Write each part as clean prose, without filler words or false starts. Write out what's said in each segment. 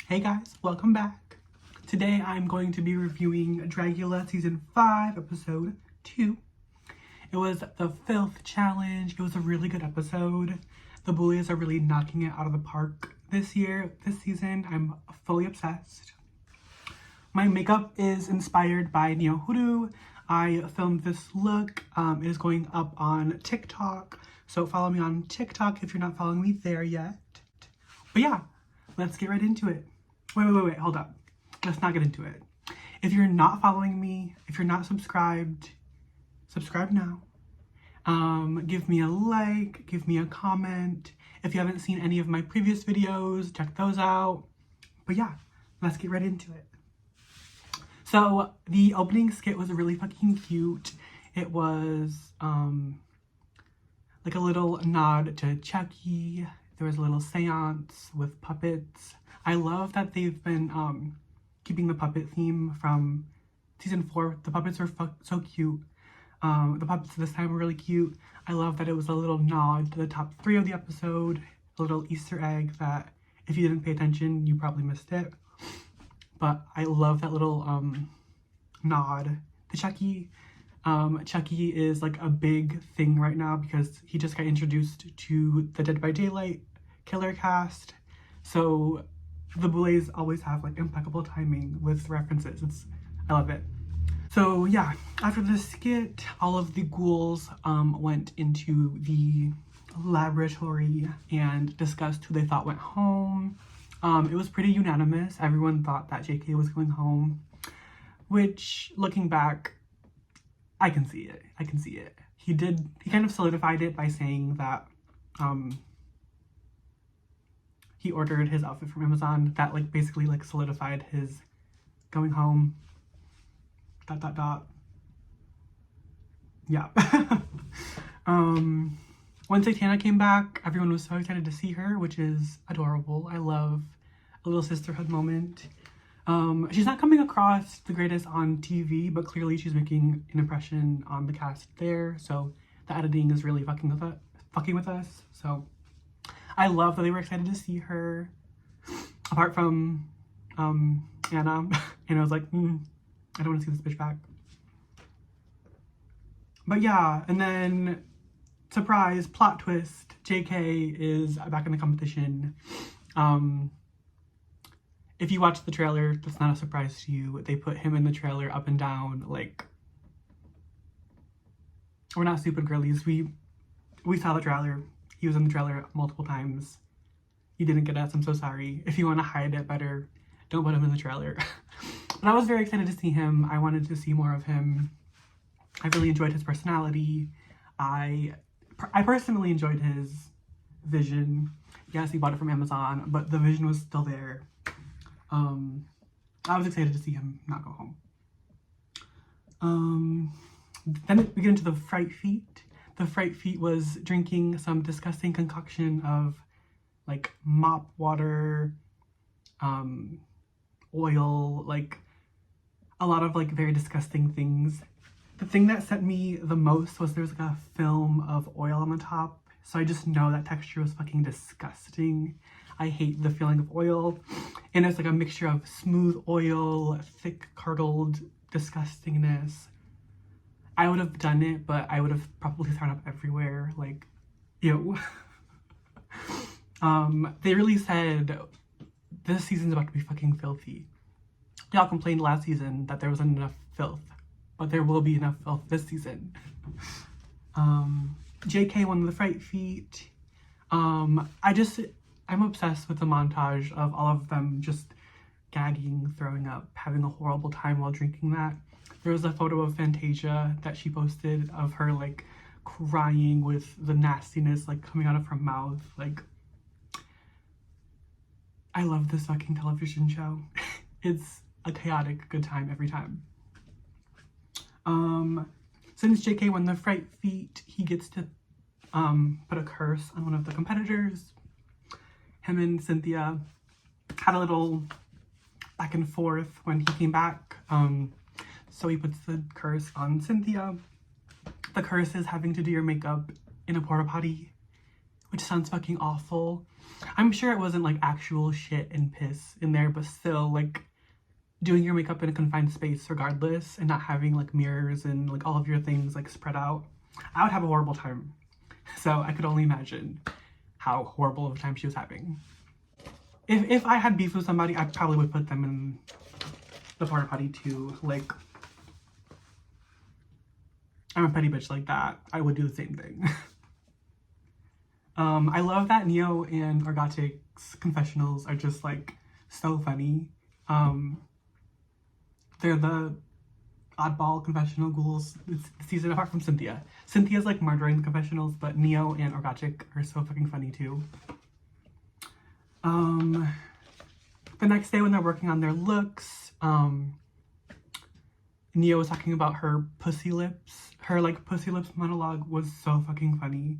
Hey guys, welcome back. Today I'm going to be reviewing Dragula Season 5, Episode 2. It was the Filth Challenge. It was a really good episode. The Boulets are really knocking it out of the park this season. I'm fully obsessed. My makeup is inspired by Neo Hoodoo. I filmed this look. It is going up on TikTok. So follow me on TikTok if you're not following me there yet. But yeah, let's get right into it. Wait, hold up. Let's not get into it. If you're not following me, if you're not subscribed, subscribe now. Give me a like, give me a comment. If you haven't seen any of my previous videos, check those out. But yeah, let's get right into it. So the opening skit was really fucking cute. It was like a little nod to Chucky. There was a little seance with puppets. I love that they've been keeping the puppet theme from season 4. The puppets are so cute. The puppets this time were really cute. I love that it was a little nod to the top 3 of the episode. A little Easter egg that if you didn't pay attention, you probably missed it. But I love that little nod to Chucky. Chucky is like a big thing right now because he just got introduced to the Dead by Daylight killer cast. So the Boulets always have like impeccable timing with references. I love it. So yeah, after the skit, all of the ghouls went into the laboratory and discussed who they thought went home. It was pretty unanimous. Everyone thought that JK was going home, which looking back, I can see it. He kind of solidified it by saying that he ordered his outfit from Amazon. That like basically like solidified his going home. ... Yeah. When Satana came back, everyone was so excited to see her, which is adorable. I love a little sisterhood moment. She's not coming across the greatest on TV, but clearly she's making an impression on the cast there. So the editing is really fucking with us. So I love that they were excited to see her. Apart from Anna, and I was like, I don't want to see this bitch back. But yeah, and then surprise plot twist, JK is back in the competition. If you watch the trailer, that's not a surprise to you. They put him in the trailer up and down. Like, we're not stupid girlies. We saw the trailer. He was in the trailer multiple times. You didn't get us. I'm so sorry. If you want to hide it better, don't put him in the trailer. But I was very excited to see him. I wanted to see more of him. I really enjoyed his personality. I personally enjoyed his vision. Yes, he bought it from Amazon, but the vision was still there. I was excited to see him not go home. Then we get into the Fright Feet. The Fright Feet was drinking some disgusting concoction of like mop water, oil, like a lot of like very disgusting things. The thing that sent me the most was there's like a film of oil on the top. So I just know that texture was fucking disgusting. I hate the feeling of oil. And it's like a mixture of smooth oil, thick curdled disgustingness. I would have done it, but I would have probably thrown up everywhere. Like, ew. They really said this season's about to be fucking filthy. Y'all complained last season that there wasn't enough filth, but there will be enough filth this season. JK won the Fright Feet. I'm obsessed with the montage of all of them just gagging, throwing up, having a horrible time while drinking that. There was a photo of Fantasia that she posted of her like crying with the nastiness like coming out of her mouth. Like, I love this fucking television show. It's a chaotic good time every time. Since JK won the Fright Feet, he gets to put a curse on one of the competitors. Him and Cynthia had a little back and forth when he came back. So he puts the curse on Cynthia. The curse is having to do your makeup in a porta potty, which sounds fucking awful. I'm sure it wasn't like actual shit and piss in there, but still, like, doing your makeup in a confined space regardless and not having like mirrors and like all of your things like spread out, I would have a horrible time. So I could only imagine how horrible of a time she was having. If I had beef with somebody, I probably would put them in the porta potty too. Like, I'm a petty bitch like that. I would do the same thing. I love that Neo and Orgotic's confessionals are just like so funny. They're the oddball confessional ghouls this season, apart from Cynthia. Cynthia's like murdering the confessionals, but Neo and Orgotic are so fucking funny too. The next day when they're working on their looks, Neo was talking about her pussy lips. Her like pussy lips monologue was so fucking funny.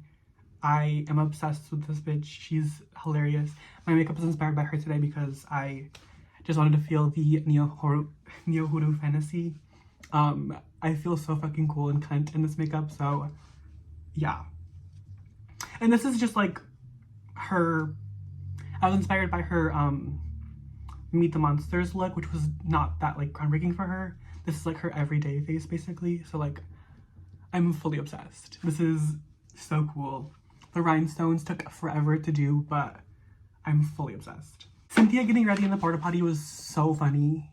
I am obsessed with this bitch. She's hilarious. My makeup is inspired by her today because I just wanted to feel the Neo-Huru fantasy. I feel so fucking cool and cunt in this makeup, so yeah. And this is just like her, I was inspired by her Meet the Monsters look, which was not that like groundbreaking for her. This is like her everyday face basically, so like I'm fully obsessed. This is so cool. The rhinestones took forever to do, but I'm fully obsessed. Cynthia getting ready in the porta potty was so funny.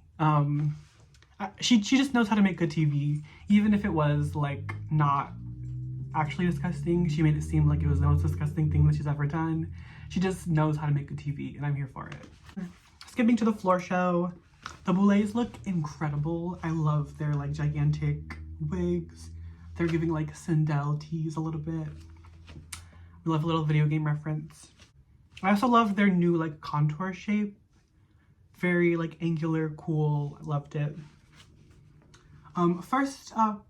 She just knows how to make good TV. Even if it was like not actually disgusting, she made it seem like it was the most disgusting thing that she's ever done. She just knows how to make good TV, and I'm here for it. Skipping to the floor show, the Boulets look incredible. I love their like gigantic wigs. They're giving like Sindel tease a little bit. We love a little video game reference. I also love their new like contour shape. Very like angular, cool. I loved it. First up,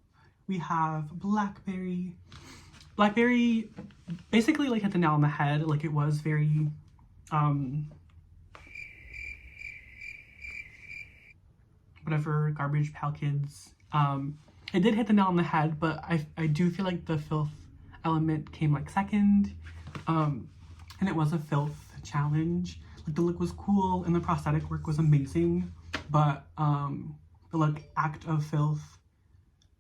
we have Blackberry. Blackberry basically like hit the nail on the head. Like it was very whatever, Garbage Pail Kids. It did hit the nail on the head, but I do feel like the filth element came like second. And it was a filth challenge. Like the look was cool and the prosthetic work was amazing, but the like act of filth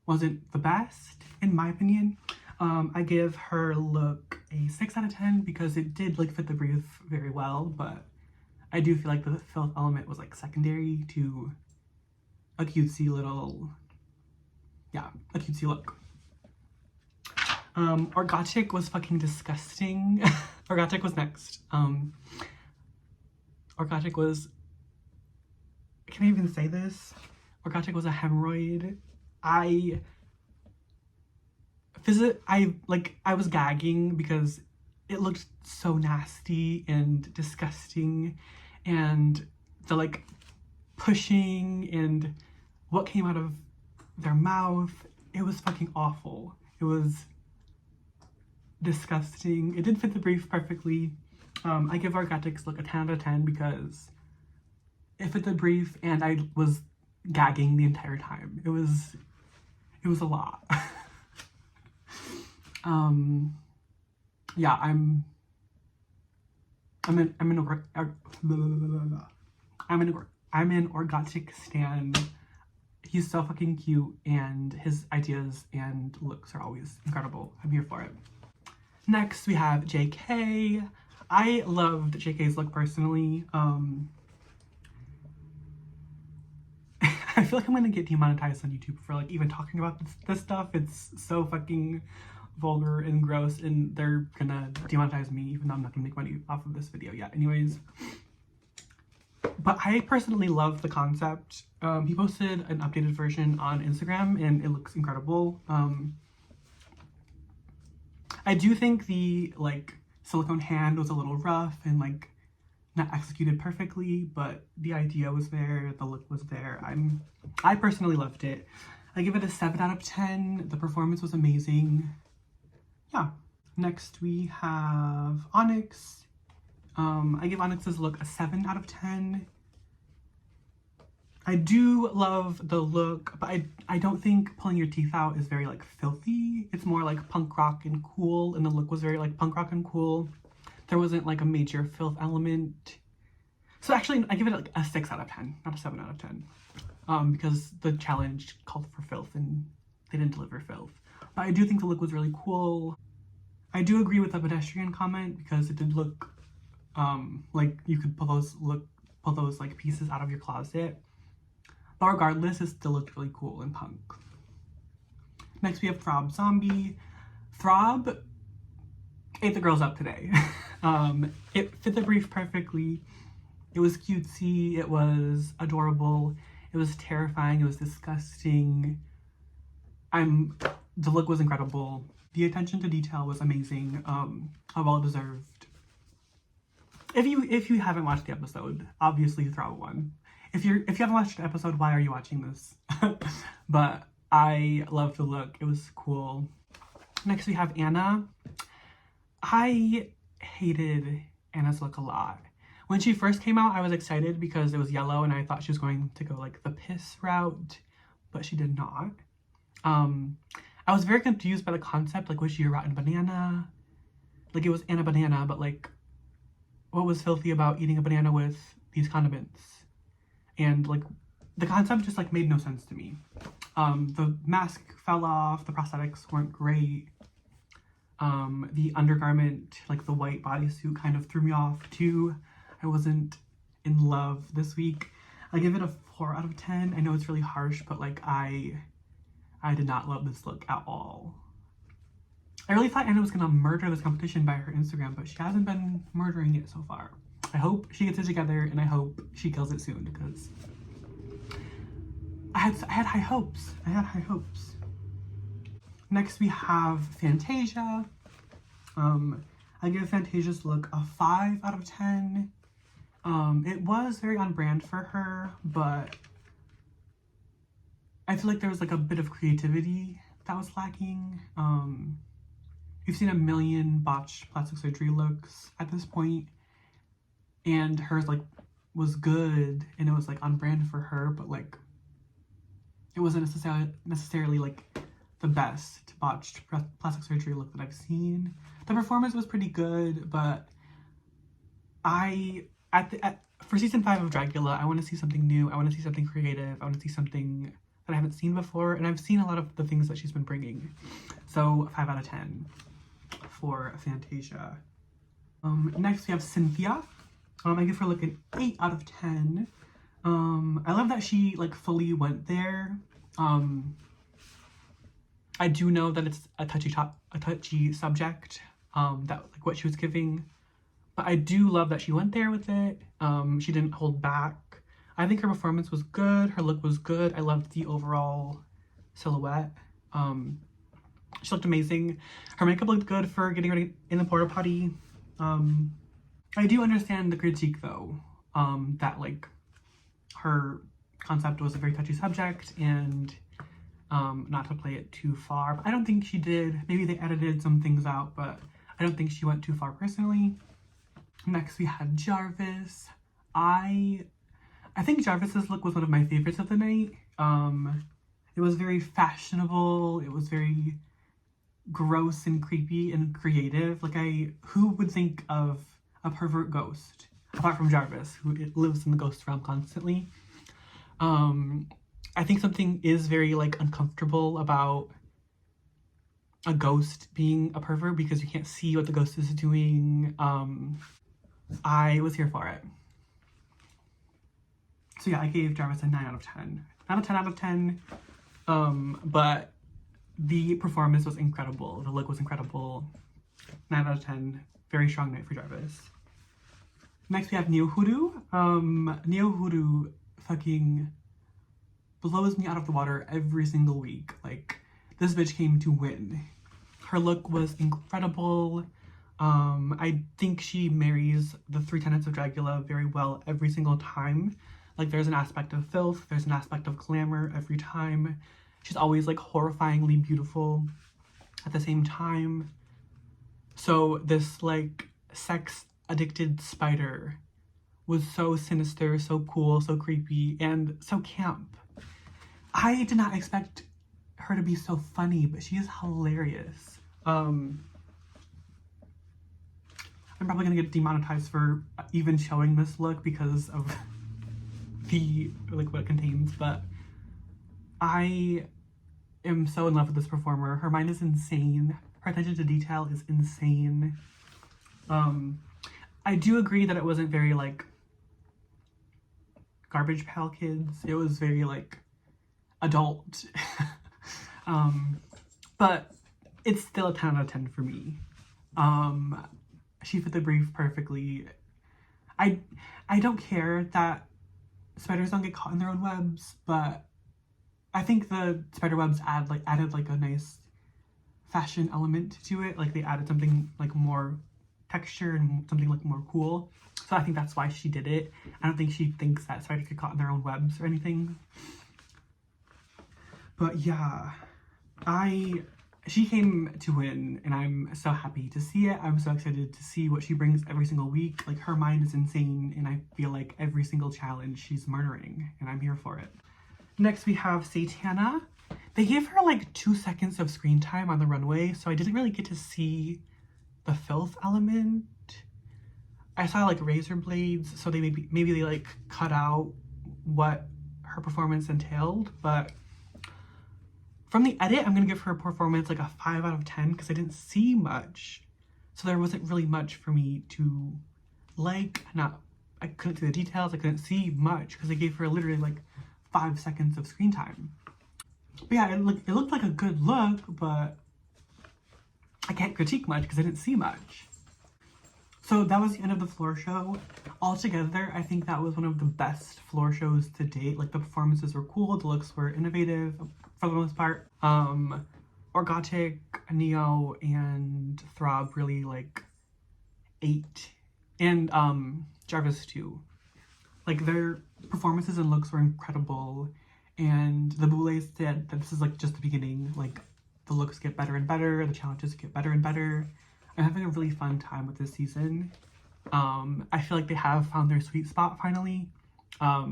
wasn't the best in my opinion. I give her look a 6 out of 10 because it did like fit the brief very well, but I do feel like the filth element was like secondary to a cutesy little, yeah, a cutesy look. Orgotic was fucking disgusting. Orgotic was next. Orgotic was, can I even say this? Orgotic was a hemorrhoid. I was gagging because it looked so nasty and disgusting, and the like pushing and what came out of their mouth, it was fucking awful. It was disgusting. It did fit the brief perfectly. I give Orgotic's look a 10 out of 10 because it fit the brief and I was gagging the entire time. It was a lot. Yeah, I'm an Orgotic stan. He's so fucking cute and his ideas and looks are always incredible. I'm here for it. Next we have JK. I loved JK's look personally. I feel like I'm gonna get demonetized on YouTube for like even talking about this stuff. It's so fucking vulgar and gross and they're gonna demonetize me even though I'm not gonna make money off of this video yet. Anyways, but I personally love the concept. He posted an updated version on Instagram and it looks incredible. I do think the like silicone hand was a little rough and like not executed perfectly, but the idea was there, the look was there. I personally loved it. I give it a 7 out of 10. The performance was amazing. Yeah. Next we have Onyx. I give Onyx's look a 7 out of 10. I do love the look, but I don't think pulling your teeth out is very like filthy. It's more like punk rock and cool, and the look was very like punk rock and cool. There wasn't like a major filth element. So actually I give it like a 6 out of 10, not a 7 out of 10. Because the challenge called for filth and they didn't deliver filth. But I do think the look was really cool. I do agree with the pedestrian comment because it did look like you could pull those like pieces out of your closet. But regardless, it still looked really cool and punk. Next we have Throb Zombie. Throb ate the girls up today. It fit the brief perfectly. It was cutesy, it was adorable, it was terrifying, it was disgusting. The look was incredible. The attention to detail was amazing. Well deserved. If you haven't watched the episode, obviously Throb won. If you haven't watched the episode, why are you watching this? But I loved the look. It was cool. Next we have Anna. I hated Anna's look a lot. When she first came out, I was excited because it was yellow and I thought she was going to go like the piss route, but she did not. I was very confused by the concept. Like, was she a rotten banana? Like, it was Anna Banana, but like, what was filthy about eating a banana with these condiments? And like, the concept just like made no sense to me. The mask fell off, the prosthetics weren't great. The undergarment, like the white bodysuit, kind of threw me off too. I wasn't in love this week. I give it a 4 out of 10. I know it's really harsh, but like I did not love this look at all. I really thought Anna was gonna murder this competition by her Instagram, but she hasn't been murdering it so far. I hope she gets it together and I hope she kills it soon because I had high hopes. I had high hopes. Next we have Fantasia. I give Fantasia's look a 5 out of 10. It was very on brand for her, but I feel like there was like a bit of creativity that was lacking. We've seen a million botched plastic surgery looks at this point, and hers like was good and it was like on brand for her, but like it wasn't necessarily like the best botched plastic surgery look that I've seen. The performance was pretty good, but for season 5 of Dragula, I want to see something new. I want to see something creative. I want to see something that I haven't seen before, and I've seen a lot of the things that she's been bringing. So 5 out of 10 for Fantasia. Next we have Cynthia. I give her like an 8 out of 10. I love that she like fully went there. I do know that it's a touchy subject, that like what she was giving, but I do love that she went there with it. She didn't hold back. I think her performance was good. Her look was good. I loved the overall silhouette. She looked amazing. Her makeup looked good for getting ready in the porta potty. I do understand the critique though, that like her concept was a very touchy subject and not to play it too far. But I don't think she did. Maybe they edited some things out, but I don't think she went too far personally. Next we had Jarvis. I think Jarvis's look was one of my favorites of the night. It was very fashionable. It was very gross and creepy and creative. Like who would think of a pervert ghost apart from Jarvis, who lives in the ghost realm constantly? I think something is very like uncomfortable about a ghost being a pervert because you can't see what the ghost is doing. I was here for it. So yeah, I gave Jarvis a 9 out of 10. Not a 10 out of 10, but the performance was incredible. The look was incredible. 9 out of 10. Very strong night for Jarvis. Next we have Neo Hoodoo. Neo Hoodoo fucking blows me out of the water every single week. Like, this bitch came to win. Her look was incredible. I think she marries the 3 tenets of Dragula very well every single time. Like, there's an aspect of filth, there's an aspect of glamour every time. She's always like horrifyingly beautiful at the same time. So this like sex addicted spider was so sinister, so cool, so creepy, and so camp. I did not expect her to be so funny, but she is hilarious. I'm probably gonna get demonetized for even showing this look because of the, like, what it contains, but I am so in love with this performer. Her mind is insane. Her attention to detail is insane. I do agree that it wasn't very, like, Garbage Pail Kids. It was very, like, adult. But it's still a 10 out of 10 for me. She fit the brief perfectly. I don't care that spiders don't get caught in their own webs, but I think the spider webs added like a nice fashion element to it. Like, they added something like more texture and something like more cool. So I think that's why she did it. I don't think she thinks that spiders get caught in their own webs or anything. But yeah, she came to win, and I'm so happy to see it. I'm so excited to see what she brings every single week. Like, her mind is insane, and I feel like every single challenge she's murdering, and I'm here for it. Next, we have Satana. They gave her like 2 seconds of screen time on the runway, so I didn't really get to see the filth element. I saw like razor blades, so they maybe they like cut out what her performance entailed, but from the edit, I'm gonna give her performance like a 5 out of 10 because I didn't see much. So there wasn't really much for me to like. I couldn't see the details, I couldn't see much because they gave her literally like 5 seconds of screen time. But yeah, it looked like a good look, but I can't critique much because I didn't see much. So that was the end of the floor show. Altogether, I think that was one of the best floor shows to date. Like, the performances were cool, the looks were innovative for the most part. Orgotic, Neo, and Throb really like ate. And Jarvis too. Like, their performances and looks were incredible. And the Boulets said that this is like just the beginning. Like, the looks get better and better, the challenges get better and better. I'm having a really fun time with this season. I feel like they have found their sweet spot finally. I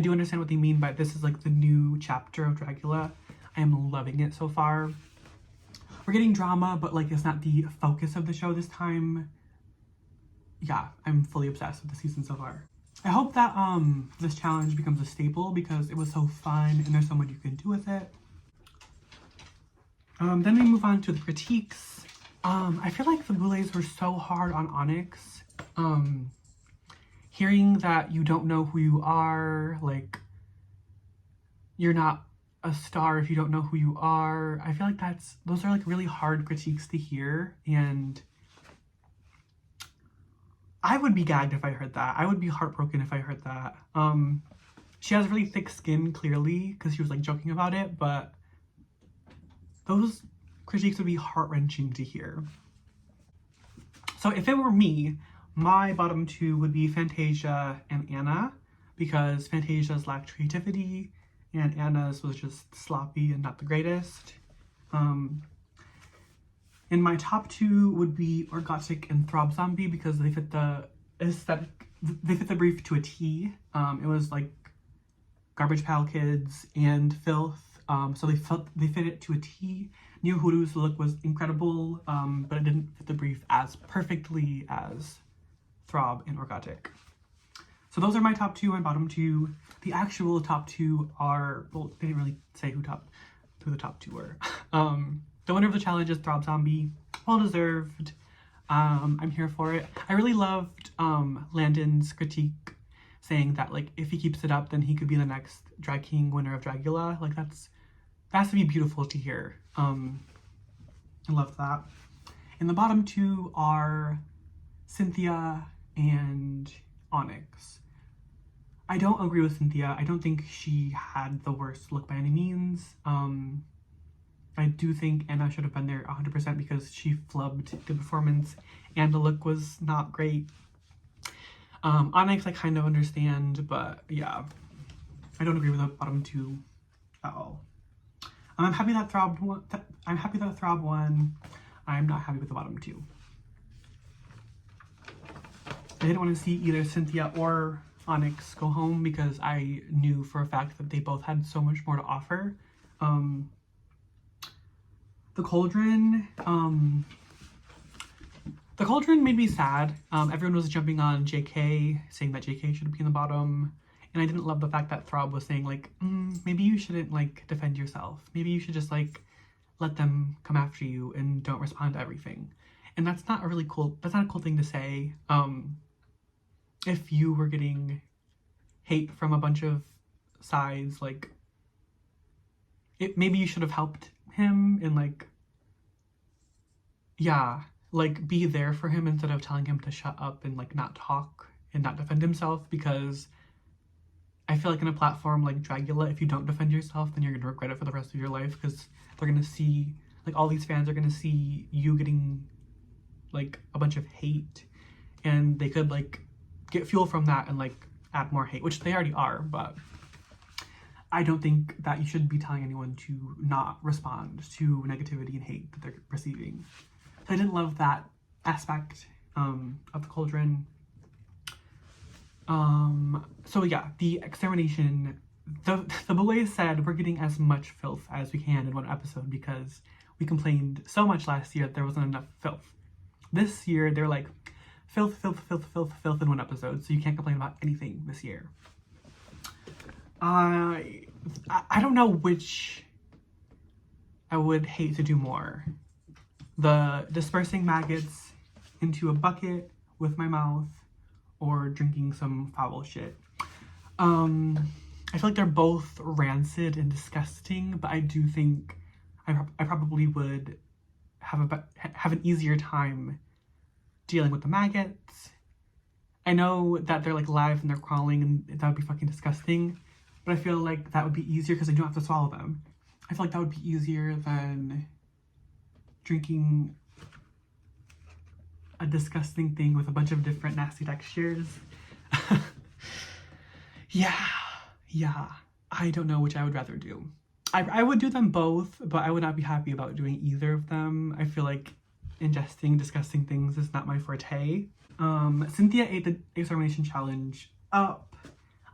do understand what they mean by this is like the new chapter of Dragula. I am loving it so far. We're getting drama, but like it's not the focus of the show this time. Yeah, I'm fully obsessed with the season so far. I hope that this challenge becomes a staple because it was so fun and there's so much you can do with it. Then we move on to the critiques. I feel like the Boulets were so hard on Onyx. Hearing that you don't know who you are, like, you're not a star if you don't know who you are. I feel like those are like really hard critiques to hear, and I would be gagged if I heard that. I would be heartbroken if I heard that. She has really thick skin, clearly, because she was like joking about it, but those critiques would be heart-wrenching to hear. So if it were me, my bottom two would be Fantasia and Anna, because Fantasia's lacked creativity and Anna's was just sloppy and not the greatest. And my top two would be Orgotic and Throb Zombie because they fit the aesthetic, they fit the brief to a T. It was like Garbage Pail Kids and filth. So they fit it to a T. Neo Hoodoo's look was incredible, but it didn't fit the brief as perfectly as Throb and Orgotic. So those are my top two and bottom two. The actual top two are, well, they didn't really say who the top two were. The winner of the challenge is Throb Zombie. Well deserved. I'm here for it. I really loved Landon's critique saying that, like, if he keeps it up, then he could be the next Drag King winner of Dragula. Like, that has to be beautiful to hear. I love that. And the bottom two are Cynthia and Onyx. I don't agree with Cynthia. I don't think she had the worst look by any means. I do think Anna should have been there 100% because she flubbed the performance and the look was not great. Onyx I kind of understand, but yeah, I don't agree with the bottom two at all. I'm happy that Throb won. I'm not happy with the bottom two. I didn't want to see either Cynthia or Onyx go home because I knew for a fact that they both had so much more to offer. The Cauldron made me sad. Everyone was jumping on JK, saying that JK should be in the bottom. And I didn't love the fact that Throb was saying, like, maybe you shouldn't, like, defend yourself. Maybe you should just, like, let them come after you and don't respond to everything. And that's not a cool thing to say. If you were getting hate from a bunch of sides, like, maybe you should have helped him and, like, yeah, like, be there for him instead of telling him to shut up and, like, not talk and not defend himself, because I feel like in a platform like Dragula, if you don't defend yourself, then you're going to regret it for the rest of your life, because they're going to see, like, all these fans are going to see you getting, like, a bunch of hate, and they could, like, get fuel from that and, like, add more hate, which they already are, but I don't think that you should be telling anyone to not respond to negativity and hate that they're receiving. So I didn't love that aspect of the Cauldron. So yeah, the extermination, the Boulet said we're getting as much filth as we can in one episode because we complained so much last year that there wasn't enough filth. This year, they're like, filth, filth, filth, filth, filth in one episode, so you can't complain about anything this year. I don't know which I would hate to do more. The dispersing maggots into a bucket with my mouth, or drinking some foul shit. I feel like they're both rancid and disgusting, but I do think I probably would have an easier time dealing with the maggots. I know that they're, like, live and they're crawling and that would be fucking disgusting, but I feel like that would be easier because I don't have to swallow them. I feel like that would be easier than drinking a disgusting thing with a bunch of different nasty textures. Yeah, I don't know which I would rather do. I would do them both, but I would not be happy about doing either of them. I feel like ingesting disgusting things is not my forte. Cynthia ate the extermination challenge up.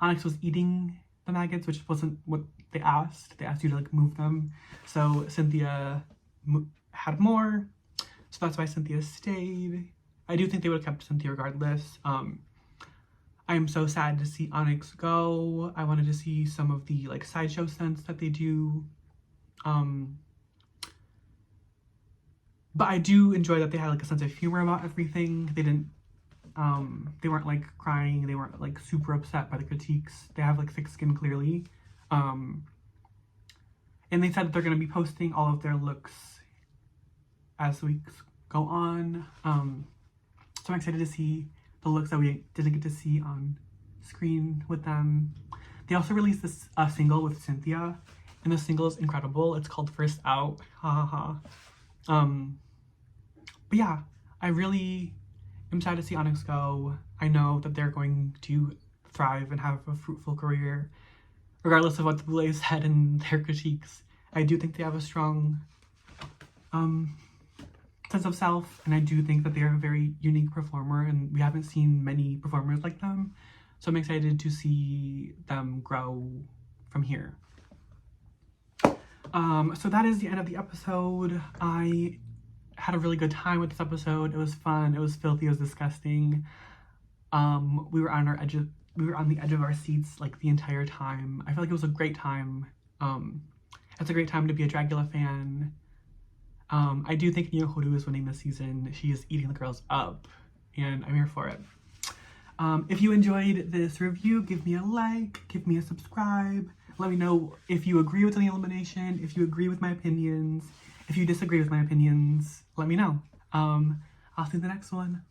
Onyx was eating the maggots, which wasn't what they asked. They asked you to, like, move them. So Cynthia had more, so that's why Cynthia stayed. I do think they would have kept Cynthia regardless. I am so sad to see Onyx go. I wanted to see some of the, like, sideshow stunts that they do. But I do enjoy that they had, like, a sense of humor about everything. They didn't, they weren't, like, crying. They weren't, like, super upset by the critiques. They have, like, thick skin, clearly. And they said that they're going to be posting all of their looks as weeks go on. So I'm excited to see the looks that we didn't get to see on screen with them. They also released this single with Cynthia, and the single is incredible. It's called First Out. Ha ha ha. But yeah, I really am sad to see Onyx go. I know that they're going to thrive and have a fruitful career, regardless of what the Boulet said in their critiques. I do think they have a strong sense of self, and I do think that they are a very unique performer, and we haven't seen many performers like them, so I'm excited to see them grow from here. So that is the end of the episode. I had a really good time with this episode. It was fun, it was filthy, it was disgusting. We were on the edge of our seats, like, the entire time. I feel like it was a great time. It's a great time to be a Dragula fan. I do think Nia Horu is winning this season. She is eating the girls up, and I'm here for it. If you enjoyed this review, give me a like, give me a subscribe. Let me know if you agree with the elimination, if you agree with my opinions. If you disagree with my opinions, let me know. I'll see you in the next one.